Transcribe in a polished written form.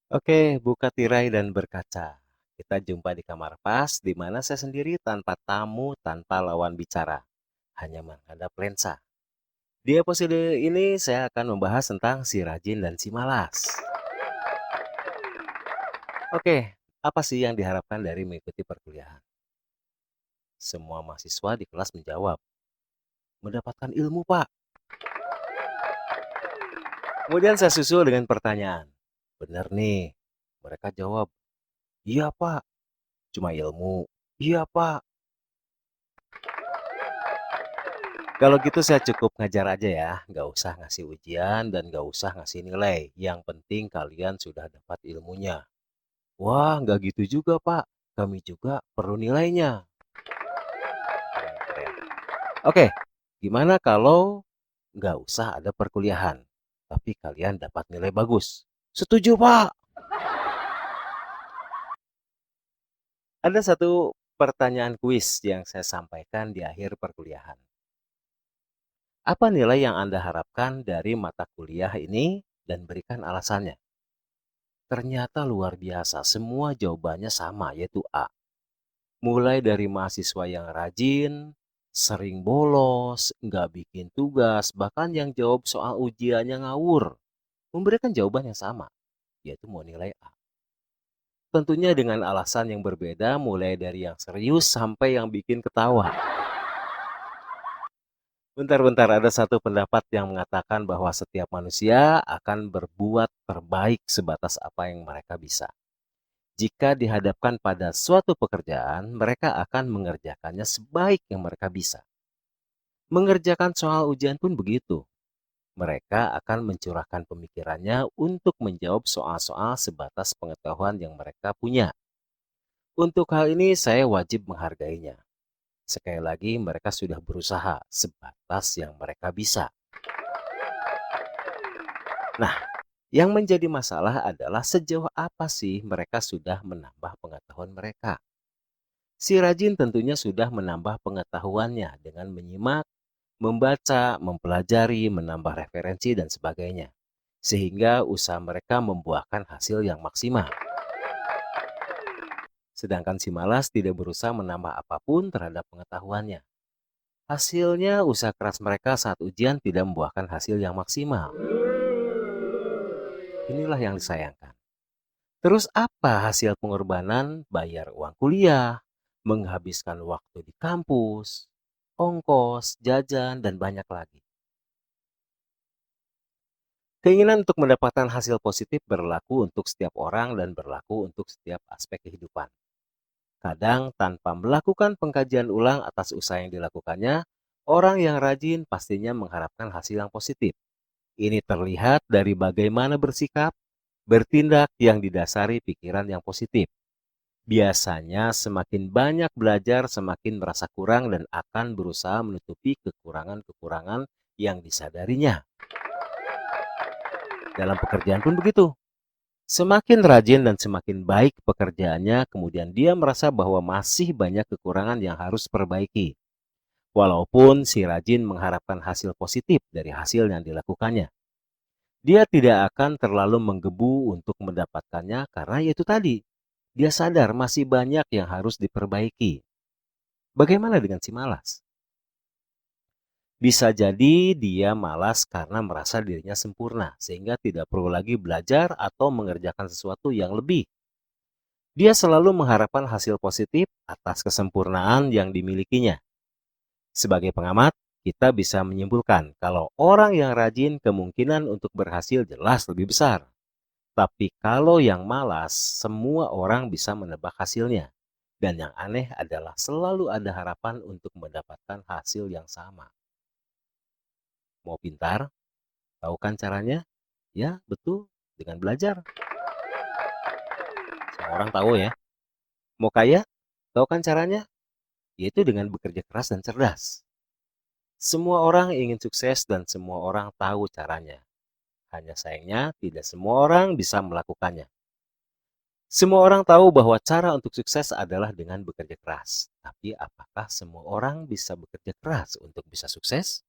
Oke, buka tirai dan berkaca. Kita jumpa di kamar pas, di mana saya sendiri tanpa tamu, tanpa lawan bicara. Hanya menghadap lensa. Di episode ini saya akan membahas tentang si rajin dan si malas. Oke, apa sih yang diharapkan dari mengikuti perkuliahan? Semua mahasiswa di kelas menjawab, mendapatkan ilmu, Pak. Kemudian saya susul dengan pertanyaan. Benar nih. Mereka jawab, iya, Pak. Cuma ilmu. Iya, Pak. Kalau gitu saya cukup ngajar aja ya, nggak usah ngasih ujian dan nggak usah ngasih nilai. Yang penting kalian sudah dapat ilmunya. Wah, nggak gitu juga, Pak. Kami juga perlu nilainya. Keren, keren. Oke, gimana kalau nggak usah ada perkuliahan, tapi kalian dapat nilai bagus? Setuju, Pak. Ada satu pertanyaan kuis yang saya sampaikan di akhir perkuliahan. Apa nilai yang Anda harapkan dari mata kuliah ini dan berikan alasannya? Ternyata luar biasa, semua jawabannya sama, yaitu A. Mulai dari mahasiswa yang rajin, sering bolos, nggak bikin tugas, bahkan yang jawab soal ujiannya ngawur. Memberikan jawaban yang sama, yaitu mau nilai A. Tentunya dengan alasan yang berbeda, mulai dari yang serius sampai yang bikin ketawa. Bentar-bentar, ada satu pendapat yang mengatakan bahwa setiap manusia akan berbuat terbaik sebatas apa yang mereka bisa. Jika dihadapkan pada suatu pekerjaan, mereka akan mengerjakannya sebaik yang mereka bisa. Mengerjakan soal ujian pun begitu. Mereka akan mencurahkan pemikirannya untuk menjawab soal-soal sebatas pengetahuan yang mereka punya. Untuk hal ini saya wajib menghargainya. Sekali lagi mereka sudah berusaha sebatas yang mereka bisa. Nah, yang menjadi masalah adalah sejauh apa sih mereka sudah menambah pengetahuan mereka. Si rajin tentunya sudah menambah pengetahuannya dengan menyimak, membaca, mempelajari, menambah referensi, dan sebagainya. Sehingga usaha mereka membuahkan hasil yang maksimal. Sedangkan si malas tidak berusaha menambah apapun terhadap pengetahuannya. Hasilnya usaha keras mereka saat ujian tidak membuahkan hasil yang maksimal. Inilah yang disayangkan. Terus apa hasil pengorbanan bayar uang kuliah, menghabiskan waktu di kampus, ongkos, jajan, dan banyak lagi. Keinginan untuk mendapatkan hasil positif berlaku untuk setiap orang dan berlaku untuk setiap aspek kehidupan. Kadang tanpa melakukan pengkajian ulang atas usaha yang dilakukannya, orang yang rajin pastinya mengharapkan hasil yang positif. Ini terlihat dari bagaimana bersikap, bertindak yang didasari pikiran yang positif. Biasanya semakin banyak belajar, semakin merasa kurang dan akan berusaha menutupi kekurangan-kekurangan yang disadarinya. Dalam pekerjaan pun begitu. Semakin rajin dan semakin baik pekerjaannya, kemudian dia merasa bahwa masih banyak kekurangan yang harus perbaiki. Walaupun si rajin mengharapkan hasil positif dari hasil yang dilakukannya. Dia tidak akan terlalu menggebu untuk mendapatkannya karena yaitu tadi. Dia sadar masih banyak yang harus diperbaiki. Bagaimana dengan si malas? Bisa jadi dia malas karena merasa dirinya sempurna, sehingga tidak perlu lagi belajar atau mengerjakan sesuatu yang lebih. Dia selalu mengharapkan hasil positif atas kesempurnaan yang dimilikinya. Sebagai pengamat, kita bisa menyimpulkan kalau orang yang rajin kemungkinan untuk berhasil jelas lebih besar. Tapi kalau yang malas, semua orang bisa menebak hasilnya. Dan yang aneh adalah selalu ada harapan untuk mendapatkan hasil yang sama. Mau pintar? Tahu kan caranya? Ya, betul. Dengan belajar. Semua orang tahu ya. Mau kaya? Tahu kan caranya? Yaitu dengan bekerja keras dan cerdas. Semua orang ingin sukses dan semua orang tahu caranya. Hanya sayangnya tidak semua orang bisa melakukannya. Semua orang tahu bahwa cara untuk sukses adalah dengan bekerja keras. Tapi apakah semua orang bisa bekerja keras untuk bisa sukses?